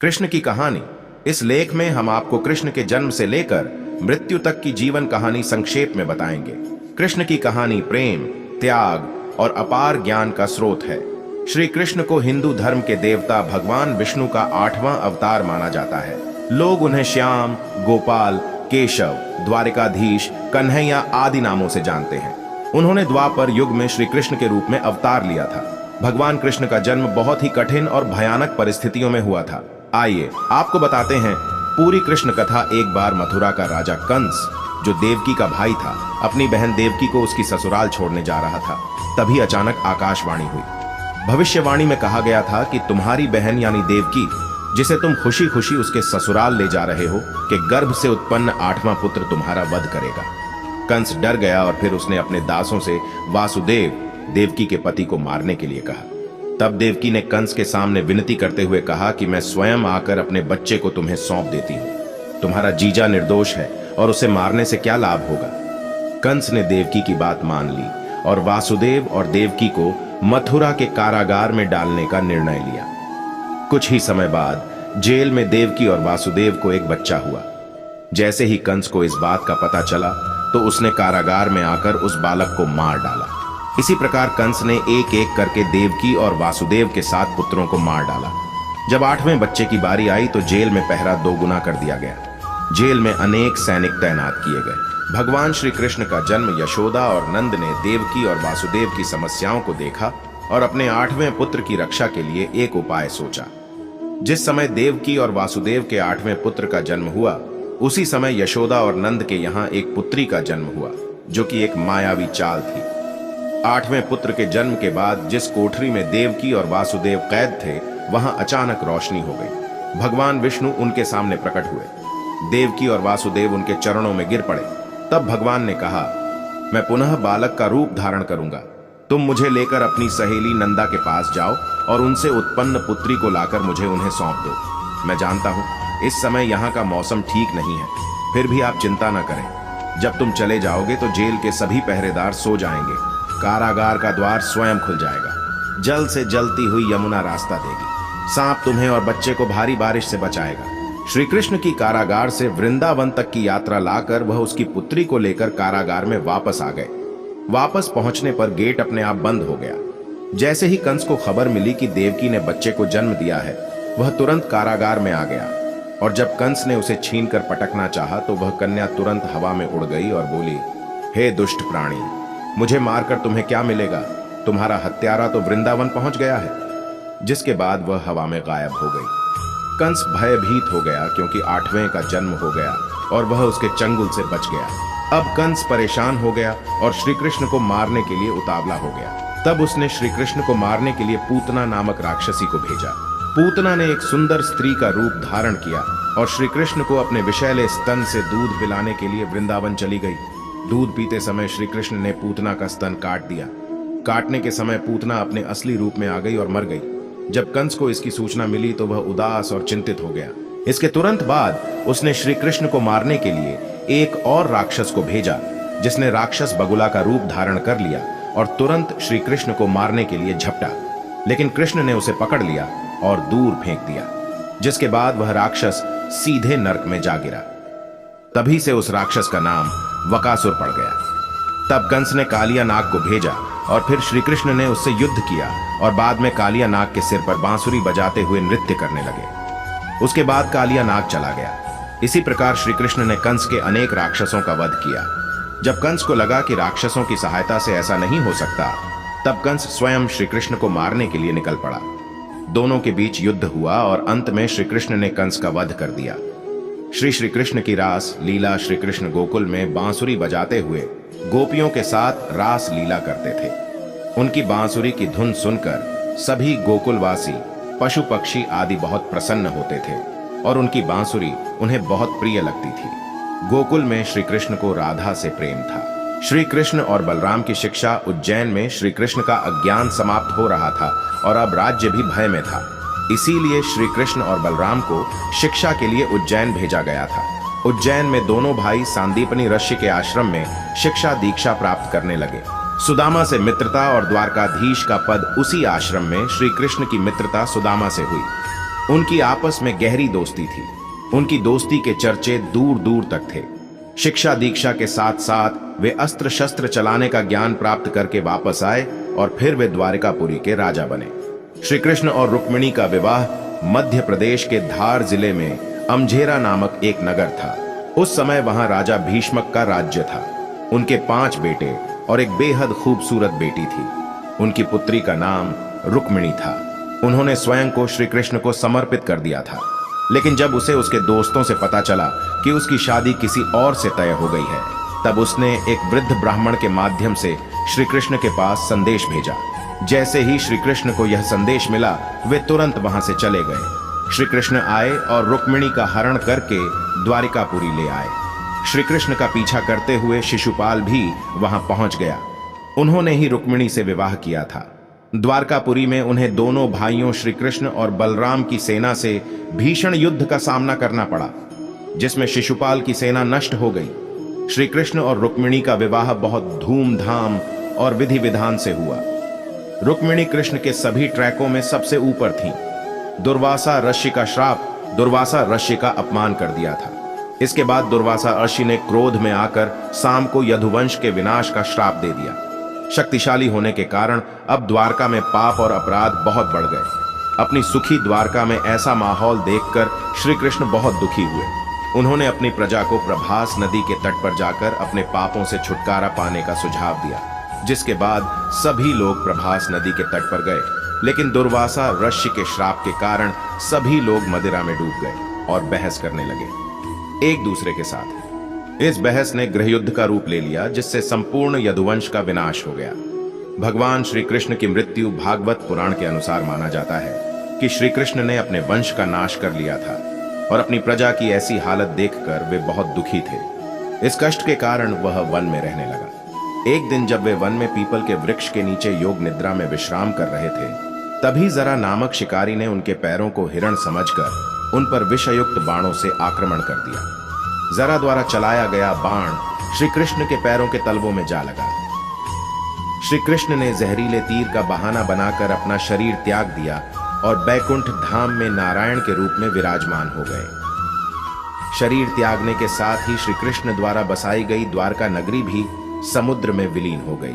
कृष्ण की कहानी। इस लेख में हम आपको कृष्ण के जन्म से लेकर मृत्यु तक की जीवन कहानी संक्षेप में बताएंगे। कृष्ण की कहानी प्रेम, त्याग और अपार ज्ञान का स्रोत है। श्री कृष्ण को हिंदू धर्म के देवता भगवान विष्णु का 8वां अवतार माना जाता है। लोग उन्हें श्याम, गोपाल, केशव, द्वारिकाधीश, कन्हैया आदि नामों से जानते हैं। उन्होंने द्वापर युग में श्री कृष्ण के रूप में अवतार लिया था। भगवान कृष्ण का जन्म बहुत ही कठिन और भयानक परिस्थितियों में हुआ था। आइए आपको बताते हैं पूरी कृष्ण कथा। एक बार मथुरा का राजा कंस, जो देवकी का भाई था, अपनी बहन देवकी को उसकी ससुराल छोड़ने जा रहा था। तभी अचानक आकाशवाणी हुई। भविष्यवाणी में कहा गया था कि तुम्हारी बहन यानी देवकी, जिसे तुम खुशी खुशी उसके ससुराल ले जा रहे हो, के गर्भ से उत्पन्न 8वां पुत्र तुम्हारा वध करेगा। कंस डर गया और फिर उसने अपने दासों से वासुदेव, देवकी के पति को मारने के लिए कहा। तब देवकी ने कंस के सामने विनती करते हुए कहा कि मैं स्वयं आकर अपने बच्चे को तुम्हें सौंप देती हूं। तुम्हारा जीजा निर्दोष है और उसे मारने से क्या लाभ होगा। कंस ने देवकी की बात मान ली और वासुदेव और देवकी को मथुरा के कारागार में डालने का निर्णय लिया। कुछ ही समय बाद जेल में देवकी और वासुदेव को एक बच्चा हुआ। जैसे ही कंस को इस बात का पता चला तो उसने कारागार में आकर उस बालक को मार डाला। इसी प्रकार कंस ने एक एक करके देवकी और वासुदेव के 7 पुत्रों को मार डाला। जब 8वें बच्चे की बारी आई तो जेल में पहरा 2 गुना कर दिया गया। जेल में अनेक सैनिक तैनात किए गए। भगवान श्री कृष्ण का जन्म यशोदा और नंद ने देवकी और वासुदेव की समस्याओं को देखा और अपने 8वें पुत्र की रक्षा के लिए एक उपाय सोचा। जिस समय देवकी और वासुदेव के 8वें पुत्र का जन्म हुआ, उसी समय यशोदा और नंद के यहाँ एक पुत्री का जन्म हुआ, जो कि एक मायावी चाल थी। 8वें पुत्र के जन्म के बाद जिस कोठरी में देवकी और वासुदेव कैद थे, वहां अचानक रोशनी हो गई। भगवान विष्णु उनके सामने प्रकट हुए। देवकी और वासुदेव उनके चरणों में गिर पड़े। तब भगवान ने कहा, मैं पुनः बालक का रूप धारण करूंगा। तुम मुझे लेकर अपनी सहेली नंदा के पास जाओ और उनसे उत्पन्न पुत्री को लाकर मुझे उन्हें सौंप दो। मैं जानता हूं इस समय यहाँ का मौसम ठीक नहीं है, फिर भी आप चिंता न करें। जब तुम चले जाओगे तो जेल के सभी पहरेदार सो जाएंगे। कारागार का द्वार स्वयं खुल जाएगा। जल से जलती हुई यमुना रास्ता देगी। सांप तुम्हें और बच्चे को भारी बारिश से बचाएगा। श्री कृष्ण की कारागार से वृंदावन तक की यात्रा लाकर वह उसकी पुत्री को लेकर कारागार में वापस आ गए। वापस पहुंचने पर गेट अपने आप बंद हो गया। जैसे ही कंस को खबर मिली कि देवकी ने बच्चे को जन्म दिया है, वह तुरंत कारागार में आ गया और जब कंस ने उसे छीनकर पटकना चाहा तो वह कन्या तुरंत हवा में उड़ गई और बोली, हे दुष्ट प्राणी, मुझे मारकर तुम्हें क्या मिलेगा। तुम्हारा हत्यारा तो वृंदावन पहुंच गया है। जिसके बाद वह हवा में गायब हो गई। कंस भयभीत हो गया क्योंकि 8वें का जन्म हो गया और वह उसके चंगुल से बच गया। अब कंस परेशान हो गया और श्री कृष्ण को मारने के लिए उतावला हो गया। तब उसने श्री कृष्ण को मारने के लिए पूतना नामक राक्षसी को भेजा। पूतना ने एक सुंदर स्त्री का रूप धारण किया और श्री कृष्ण को अपने विषैले स्तन से दूध पिलाने के लिए वृंदावन चली गई। दूध पीते समय श्री कृष्ण ने पूतना का स्तन काट दिया। काटने के समय पूतना अपने असली रूप में आ गई और मर गई। जब कंस को इसकी सूचना मिली तो वह उदास और चिंतित हो गया। इसके तुरंत बाद उसने श्री कृष्ण को मारने के लिए एक और राक्षस को भेजा, जिसने राक्षस बगुला का रूप धारण कर लिया और तुरंत श्री कृष्ण को मारने के लिए झपटा। लेकिन कृष्ण ने उसे पकड़ लिया और दूर फेंक दिया, जिसके बाद वह राक्षस सीधे नरक में जा गिरा। तभी से उस राक्षस का नाम वकासुर पड़ गया। तब कंस ने कालिया नाग को भेजा और फिर श्री कृष्ण ने उससे युद्ध किया और बाद में कालिया नाग के सिर पर बांसुरी बजाते हुए नृत्य करने लगे। उसके बाद कालिया नाग चला गया। इसी प्रकार श्री कृष्ण ने कंस के अनेक राक्षसों का वध किया। जब कंस को लगा कि राक्षसों की सहायता से ऐसा नहीं हो सकता, तब कंस स्वयं श्री कृष्ण को मारने के लिए निकल पड़ा। दोनों के बीच युद्ध हुआ और अंत में श्री कृष्ण ने कंस का वध कर दिया। श्री कृष्ण की रास लीला श्री कृष्ण गोकुल में बांसुरी बजाते हुए गोपियों के साथ रास लीला करते थे। उनकी बांसुरी की धुन सुनकर सभी गोकुलवासी, पशु पक्षी आदि बहुत प्रसन्न होते थे और उनकी बांसुरी उन्हें बहुत प्रिय लगती थी। गोकुल में श्री कृष्ण को राधा से प्रेम था। श्री कृष्ण और बलराम की शिक्षा उज्जैन में श्री कृष्ण का अज्ञान समाप्त हो रहा था और अब राज्य भी भय में था। इसीलिए श्री कृष्ण और बलराम को शिक्षा के लिए उज्जैन भेजा गया था। उज्जैन में दोनों भाई सांदीपनी ऋषि के आश्रम में शिक्षा दीक्षा प्राप्त करने लगे। सुदामा से मित्रता और द्वारकाधीश का पद उसी आश्रम में श्री कृष्ण की मित्रता सुदामा से हुई। उनकी आपस में गहरी दोस्ती थी। उनकी दोस्ती के चर्चे दूर दूर तक थे। शिक्षा दीक्षा के साथ साथ वे अस्त्र शस्त्र चलाने का ज्ञान प्राप्त करके वापस आए और फिर वे द्वारिकापुरी के राजा बने। श्री कृष्ण और रुक्मिणी का विवाह मध्य प्रदेश के धार जिले में अमझेरा नामक एक नगर था। उस समय वहां राजा भीष्मक का राज्य था। उनके 5 बेटे और एक बेहद खूबसूरत बेटी थी। उनकी पुत्री का नाम रुक्मिणी था। उन्होंने स्वयं को श्री कृष्ण को समर्पित कर दिया था, लेकिन जब उसे उसके दोस्तों से पता चला कि उसकी शादी किसी और से तय हो गई है, तब उसने एक वृद्ध ब्राह्मण के माध्यम से श्री कृष्ण के पास संदेश भेजा। जैसे ही श्री कृष्ण को यह संदेश मिला, वे तुरंत वहां से चले गए। श्री कृष्ण आए और रुक्मिणी का हरण करके द्वारिकापुरी ले आए। श्री कृष्ण का पीछा करते हुए शिशुपाल भी वहां पहुंच गया। उन्होंने ही रुक्मिणी से विवाह किया था। द्वारकापुरी में उन्हें दोनों भाइयों श्री कृष्ण और बलराम की सेना से भीषण युद्ध का सामना करना पड़ा, जिसमें शिशुपाल की सेना नष्ट हो गई। श्री कृष्ण और रुक्मिणी का विवाह बहुत धूमधाम और विधि विधान से हुआ। रुक्मिणी कृष्ण के सभी ट्रैकों में सबसे ऊपर थीं। दुर्वासा ऋषि का श्राप दुर्वासा ऋषि का अपमान कर दिया था। इसके बाद दुर्वासा ऋषि ने क्रोध में आकर साम को यदुवंश के विनाश का श्राप दे दिया। शक्तिशाली होने के कारण अब द्वारका में पाप और अपराध बहुत बढ़ गए। अपनी सुखी द्वारका में ऐसा माहौल देखकर श्री कृष्ण बहुत दुखी हुए। उन्होंने अपनी प्रजा को प्रभास नदी के तट पर जाकर अपने पापों से छुटकारा पाने का सुझाव दिया, जिसके बाद सभी लोग प्रभास नदी के तट पर गए। लेकिन दुर्वासा ऋषि के श्राप के कारण सभी लोग मदिरा में डूब गए और बहस करने लगे एक दूसरे के साथ। इस बहस ने गृहयुद्ध का रूप ले लिया, जिससे संपूर्ण यदुवंश का विनाश हो गया। भगवान श्री कृष्ण की मृत्यु भागवत पुराण के अनुसार माना जाता है कि श्री कृष्ण ने अपने वंश का नाश कर लिया था और अपनी प्रजा की ऐसी हालत देखकर वे बहुत दुखी थे। इस कष्ट के कारण वह वन में रहने लगा। एक दिन जब वे वन में पीपल के वृक्ष के नीचे योग निद्रा में विश्राम कर रहे थे, तभी जरा नामक शिकारी ने उनके पैरों को हिरण समझकर उन पर विषयुक्त बाणों से आक्रमण कर दिया। जरा द्वारा चलाया गया बाण श्री कृष्ण के पैरों के तलवों में जा लगा। श्री कृष्ण ने जहरीले तीर का बहाना बनाकर अपना शरीर त्याग दिया और बैकुंठ धाम में नारायण के रूप में विराजमान हो गए। शरीर त्यागने के साथ ही श्री कृष्ण द्वारा बसाई गई द्वारका नगरी भी समुद्र में विलीन हो गई।